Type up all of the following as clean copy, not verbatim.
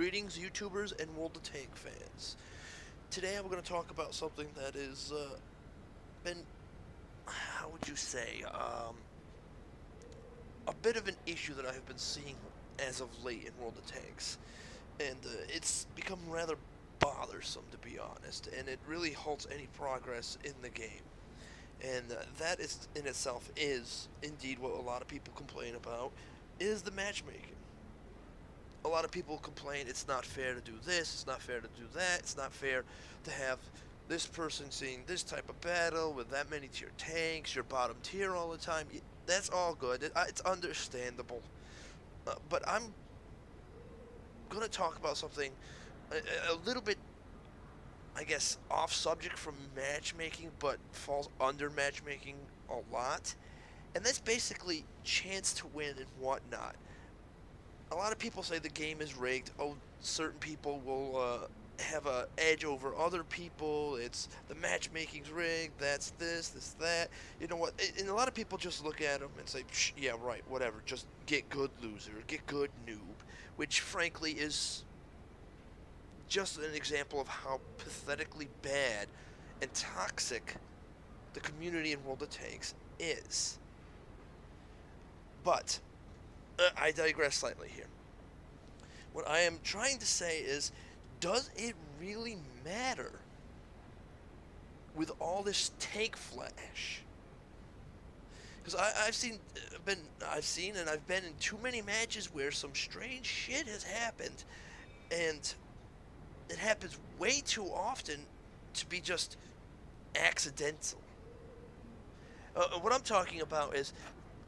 Greetings, YouTubers and World of Tank fans. Today I'm going to talk about something that has been, how would you say, a bit of an issue that I've been seeing as of late in World of Tanks. And it's become rather bothersome, to be honest, and it really halts any progress in the game. And that is, in itself, is indeed what a lot of people complain about, is the matchmaking. A lot of people complain it's not fair to do this, it's not fair to do that, it's not fair to have this person seeing this type of battle with that many tier tanks, you're bottom tier all the time. That's all good, it's understandable. But I'm going to talk about something a little bit, I guess, off subject from matchmaking, but falls under matchmaking a lot. And that's basically chance to win and whatnot. A lot of people say the game is rigged. Oh, certain people will have an edge over other people. It's the matchmaking's rigged. That's this, that. You know what? And a lot of people just look at them and say, yeah, right, whatever. Just get good, loser. Get good, noob. Which, frankly, is just an example of how pathetically bad and toxic the community in World of Tanks is. But I digress slightly here. What I am trying to say is, does it really matter with all this tank flash? Because I've seen and I've been in too many matches where some strange shit has happened, and it happens way too often to be just accidental. What I'm talking about is,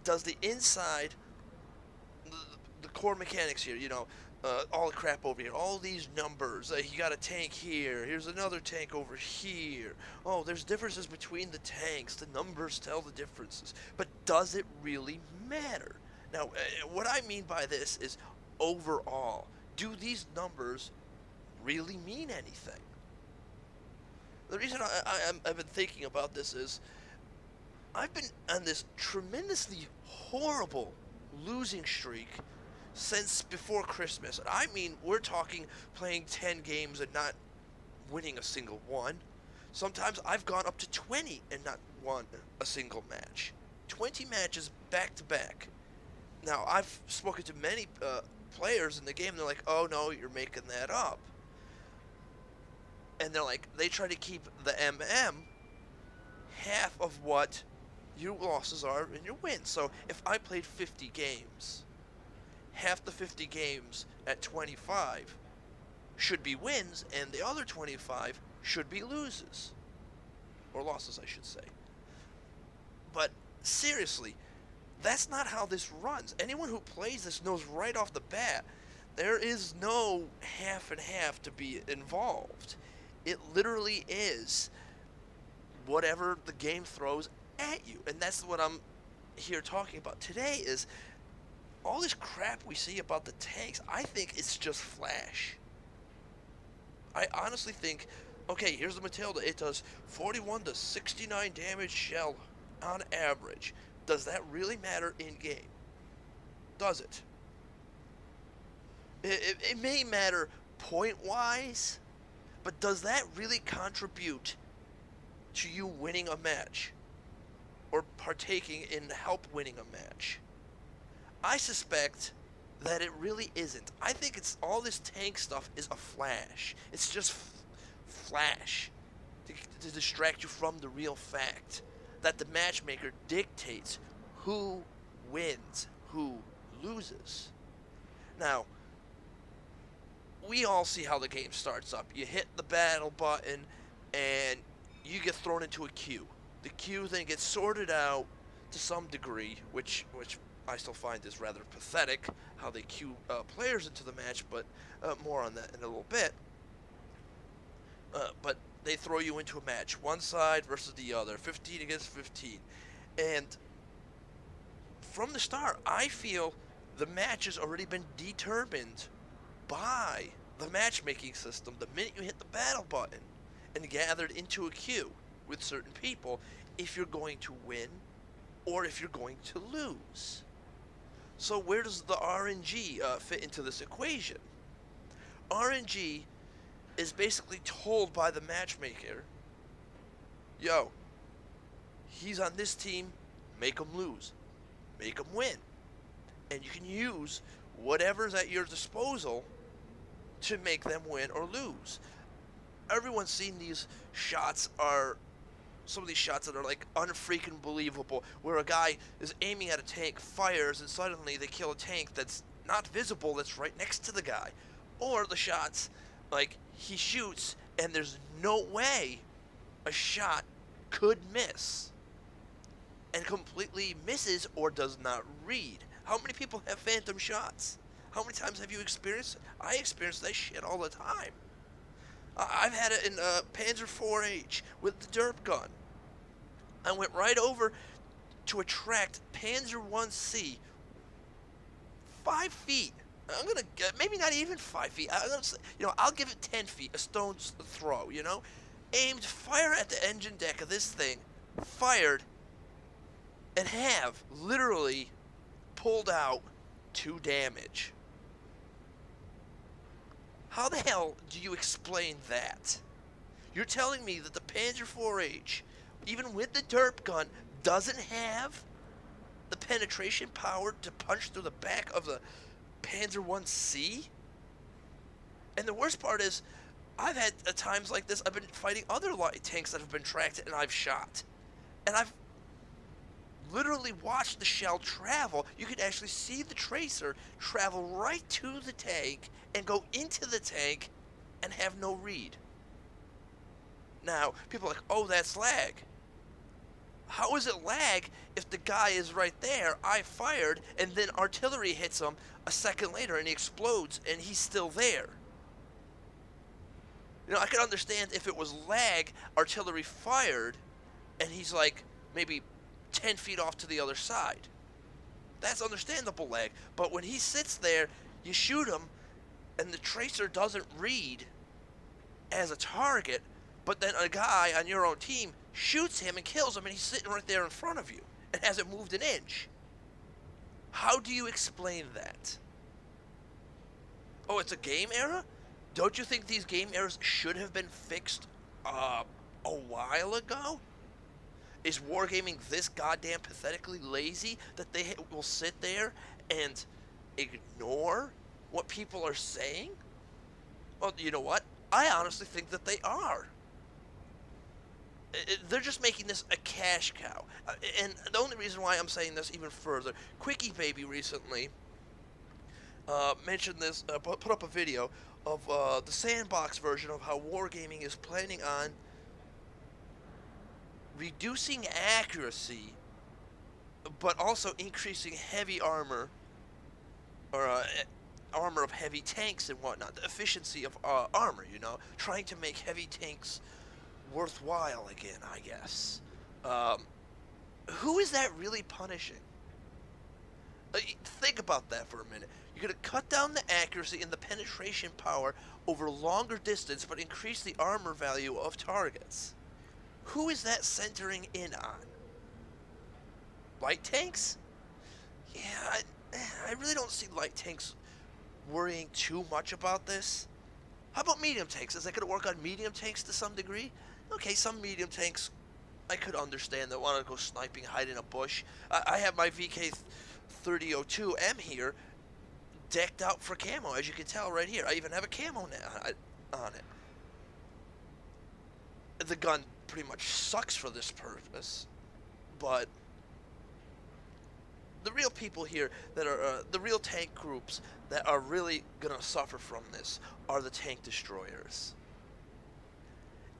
does the inside, the core mechanics here, all the crap over here, all these numbers, you got a tank here, here's another tank over here, oh, there's differences between the tanks, the numbers tell the differences, but does it really matter? Now, what I mean by this is, overall, do these numbers really mean anything? The reason I've been thinking about this is, I've been on this tremendously horrible losing streak since before Christmas. And I mean, we're talking playing 10 games and not winning a single one. Sometimes I've gone up to 20 and not won a single match. 20 matches back to back. Now, I've spoken to many players in the game, and they're like, oh no, you're making that up. And they're like, they try to keep the MM half of what your losses are and your wins. So if I played 50 games, half the 50 games at 25 should be wins, and the other 25 should be loses. Or losses, I should say. But seriously, that's not how this runs. Anyone who plays this knows right off the bat, there is no half and half to be involved. It literally is whatever the game throws at you. And that's what I'm here talking about today, is all this crap we see about the tanks. I think it's just flash. I honestly think, okay, here's the Matilda. It does 41 to 69 damage shell on average. Does that really matter in game? Does it? It may matter point-wise, but does that really contribute to you winning a match or partaking in help winning a match? I suspect that it really isn't. I think it's all this tank stuff is a flash. It's just flash to distract you from the real fact that the matchmaker dictates who wins, who loses. Now, we all see how the game starts up. You hit the battle button and you get thrown into a queue. The queue then gets sorted out to some degree, which I still find is rather pathetic, how they queue players into the match, but more on that in a little bit. But they throw you into a match, one side versus the other, 15 against 15. And from the start, I feel the match has already been determined by the matchmaking system the minute you hit the battle button and gathered into a queue with certain people if you're going to win or if you're going to lose. So where does the RNG fit into this equation? RNG is basically told by the matchmaker, yo, he's on this team, make him lose, make him win. And you can use whatever's at your disposal to make them win or lose. Everyone's seen these shots some of these shots that are like unfreaking believable, where a guy is aiming at a tank, fires, and suddenly they kill a tank that's not visible, that's right next to the guy. Or the shots, like, he shoots and there's no way a shot could miss, and completely misses or does not read. How many people have phantom shots? How many times have you experienced it? I experience that shit all the time. I've had it in Panzer 4H with the derp gun. I went right over to attract Panzer 1C 5 feet. I'm gonna get, maybe not even 5 feet. I'll give it 10 feet, a stone's throw. Aimed fire at the engine deck of this thing, fired, and have literally pulled out 2 damage. How the hell do you explain that? You're telling me that the Panzer 4H, even with the derp gun, doesn't have the penetration power to punch through the back of the Panzer 1C? And the worst part is, I've had times like this, I've been fighting other light tanks that have been tracked and I've shot. And I've literally watched the shell travel. You can actually see the tracer travel right to the tank and go into the tank and have no read. Now, people are like, oh, that's lag. How is it lag if the guy is right there, I fired, and then artillery hits him a second later and he explodes and he's still there? I could understand if it was lag, artillery fired, and he's like maybe 10 feet off to the other side. That's understandable lag. But when he sits there, you shoot him, and the tracer doesn't read as a target, but then a guy on your own team shoots him and kills him, and he's sitting right there in front of you and hasn't moved an inch. How do you explain that? Oh, it's a game error? Don't you think these game errors should have been fixed a while ago? Is Wargaming this goddamn pathetically lazy that they will sit there and ignore what people are saying? Well, you know what? I honestly think that they are. They're just making this a cash cow. And the only reason why I'm saying this even further, Quickie Baby recently mentioned this, put up a video of the sandbox version of how Wargaming is planning on reducing accuracy, but also increasing heavy armor, or armor of heavy tanks and whatnot, the efficiency of armor, trying to make heavy tanks worthwhile again, I guess. Who is that really punishing? Think about that for a minute. You're going to cut down the accuracy and the penetration power over longer distance, but increase the armor value of targets. Who is that centering in on? Light tanks? Yeah, I really don't see light tanks worrying too much about this. How about medium tanks? Is that going to work on medium tanks to some degree? Okay, some medium tanks I could understand that want to go sniping, hide in a bush. I have my VK3002M here decked out for camo, as you can tell right here. I even have a camo on it. The gun pretty much sucks for this purpose, but the real people here that are the real tank groups that are really gonna suffer from this are the tank destroyers.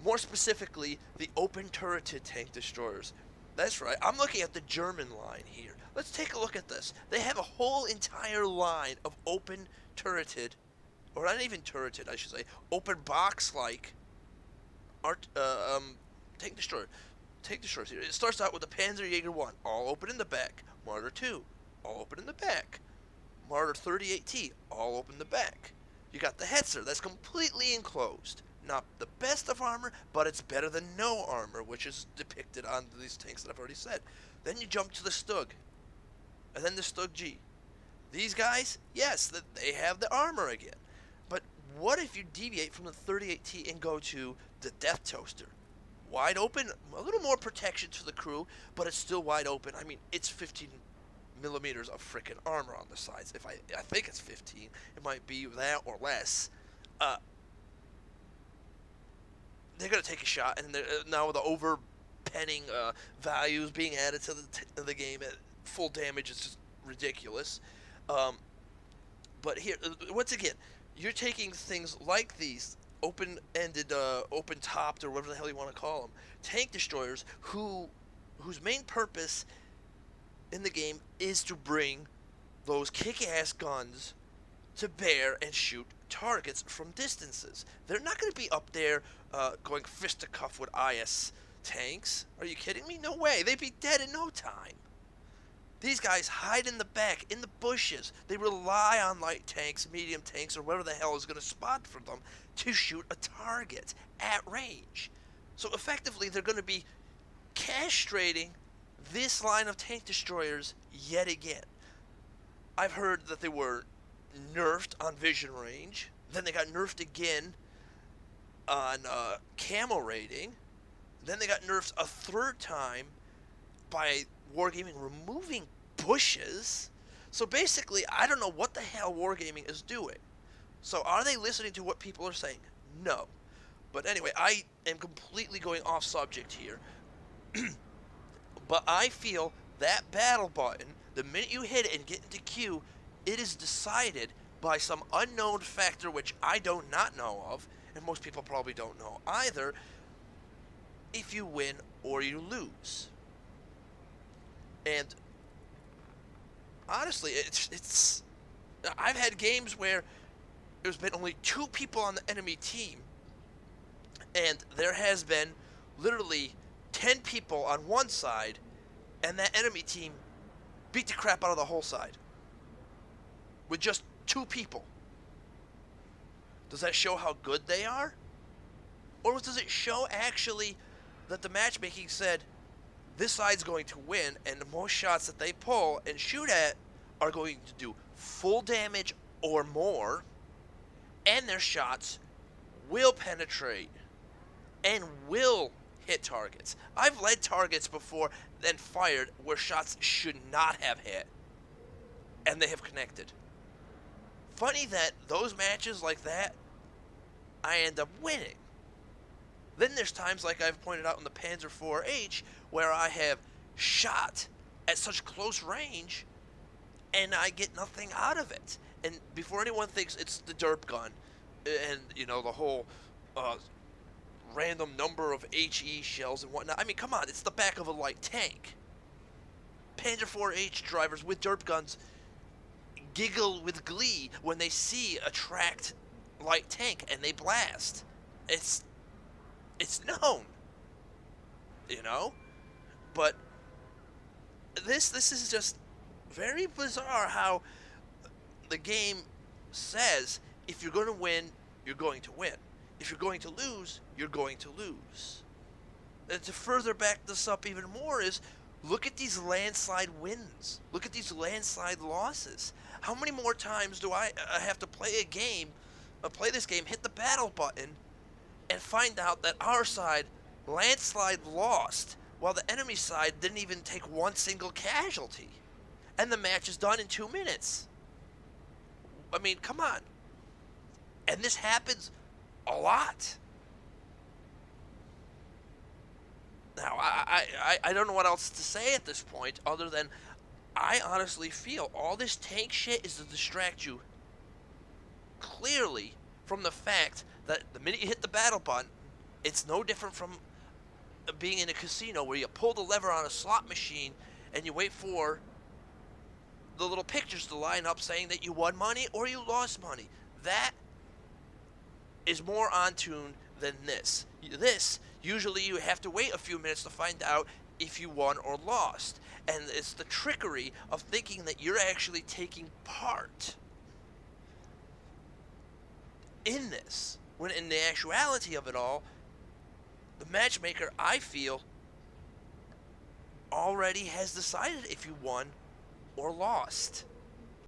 More specifically, the open turreted tank destroyers. That's right, I'm looking at the German line here. Let's take a look at this. They have a whole entire line of open turreted, or not even turreted, I should say, open box like tank destroyer. Tank destroyers here. It starts out with the Panzerjäger 1, all open in the back. Marder 2, all open in the back. Marder 38T, all open in the back. You got the Hetzer, that's completely enclosed. Not the best of armor, but it's better than no armor, which is depicted on these tanks that I've already said. Then you jump to the Stug, and then the Stug G. These guys, yes, they have the armor again. But what if you deviate from the 38T and go to the Death Toaster? Wide open, a little more protection to the crew, but it's still wide open. I mean, it's 15 millimeters of freaking armor on the sides. If I think it's 15, it might be that or less. They're gonna take a shot, and now the overpenning values being added to the game at full damage is just ridiculous. But here, once again, you're taking things like these open-ended, open-topped, or whatever the hell you want to call them, tank destroyers, whose main purpose in the game is to bring those kick-ass guns to bear and shoot targets from distances. They're not going to be up there going fisticuff with IS tanks. Are you kidding me? No way. They'd be dead in no time. These guys hide in the back, in the bushes. They rely on light tanks, medium tanks, or whatever the hell is going to spot for them to shoot a target at range. So effectively, they're going to be castrating this line of tank destroyers yet again. I've heard that they were nerfed on vision range. Then they got nerfed again on camo rating. Then they got nerfed a third time by Wargaming removing bushes. So basically, I don't know what the hell Wargaming is doing. So are they listening to what people are saying? No. But anyway, I am completely going off subject here. But I feel that battle button, the minute you hit it and get into queue, it is decided by some unknown factor which I do not know of, and most people probably don't know either, if you win or you lose. And honestly, it's I've had games where there's been only 2 people on the enemy team, and there has been literally 10 people on one side, and that enemy team beat the crap out of the whole side with just 2 people. Does that show how good they are? Or does it show actually that the matchmaking said this side's going to win, and the most shots that they pull and shoot at are going to do full damage or more, and their shots will penetrate and will hit targets. I've led targets before, then fired where shots should not have hit, and they have connected. Funny that those matches like that, I end up winning. Then there's times, like I've pointed out in the Panzer IV-H, where I have shot at such close range, and I get nothing out of it. And before anyone thinks it's the derp gun, and, you know, the whole random number of HE shells and whatnot, I mean, come on, it's the back of a light tank. Panzer IV-H drivers with derp guns giggle with glee when they see a tracked light tank and they blast. It's known, you know? But this is just very bizarre how the game says if you're going to win, you're going to win. If you're going to lose, you're going to lose. And to further back this up even more is, look at these landslide wins. Look at these landslide losses. How many more times do I have to play a game, play this game, hit the battle button, and find out that our side landslide lost, while the enemy side didn't even take one single casualty, and the match is done in 2 minutes? I mean, come on. And this happens a lot. Now, I don't know what else to say at this point, other than I honestly feel all this tank shit is to distract you clearly from the fact that the minute you hit the battle button, it's no different from being in a casino where you pull the lever on a slot machine and you wait for the little pictures to line up saying that you won money or you lost money. That is more on tune than this. This, usually you have to wait a few minutes to find out if you won or lost. And it's the trickery of thinking that you're actually taking part in this, when in the actuality of it all, the matchmaker, I feel, already has decided if you won or lost.